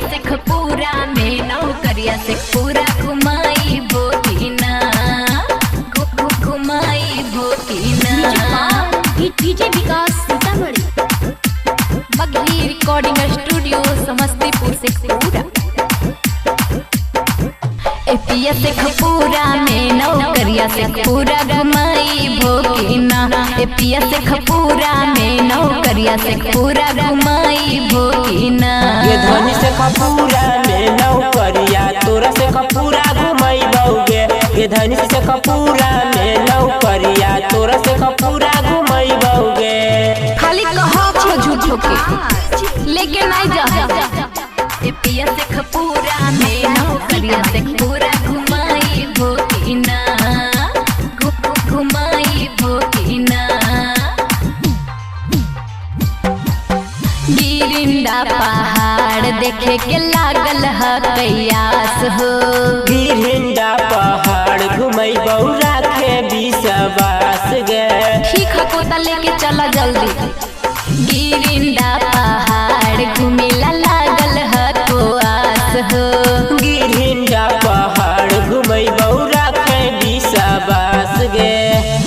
से खपूरा में नौकरिया से पूरा घुमाई भोगिना घुमाई भोगिना। डीजे विकास सीतामढ़ी बघी रिकॉर्डिंग स्टूडियो समस्तीपुर से पूरा। एपिया से खपूरा में नौकरिया से पूरा घुमाई भोगिना। एपिया से खपूरा में नौकरिया से पूरा घुमाई भोगिना। ये धनी से खपूरा में नौकरिया तोरा से खपूरा घुमाई बउगे। ये धनी से खपूरा में नौकरिया तोरा से खपूरा घुमाई बउगे। खाली कहो झूठो के लेके नहीं जा। एपिया से खपूरा में नौकरिया से पूरा घुमाई भोगिना घुमाई भोगिना। गिरिंदा पहाड़ देखे के लागल है कयास हो। गिरिंदा पहाड़ घुमाई बउरा के विश्वास गे। ठीक है कोता लेके चला जल्दी। गिरिंदा पहाड़ घुमेला लागल है कोआस हो। गिरिंदा पहाड़ घुमाई बउरा के विश्वास गे।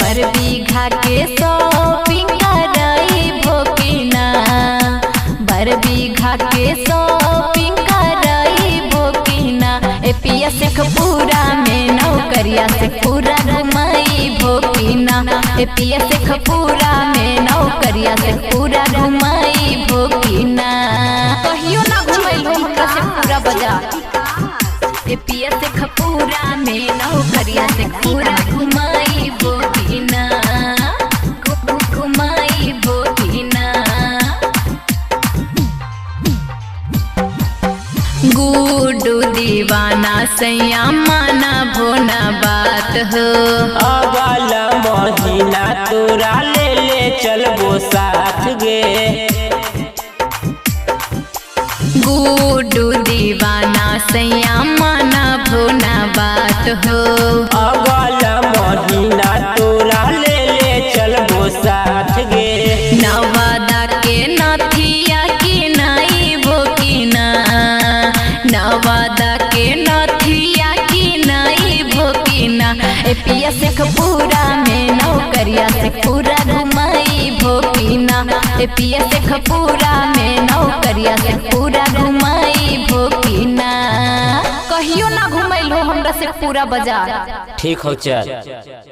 पर बीघा के शॉपिंग करई भोगिना। बर बीघा के शॉपिंग करई भोगिना। एपिया से खपूरा में नौकरिया से पूरा घुमाई भोगिना। एपिया से खपूरा में नौकरिया से पूरा घुमाई भोगिना। कहियो ना घुमैलो हमरा से पूरा बाजार। एपिया से खपूरा में नौकरिया से पूरा घुमाई भोगिना घुमाई भोगिना। गुडू दीवाना सैया माना भोना बात हो। अगला महीना तोरा ले चलबो साथ गे। गुडू दीवाना सैया माना भोना बात हो। अगला महीना तोरा ले चलबो साथ गे। नवादा के नथिया की नाई भोगिना। नवादा के नथिया की नाई भोगिना। एपिया से खपूरा में नौकरिया से पूरा घुमाई भोगिना। एपिया से खपूरा में नौकरिया से पूरा घुमाई भोगिना। कहियो ना घुमैलो हमरा से पूरा बाजार। ठीक हो चल।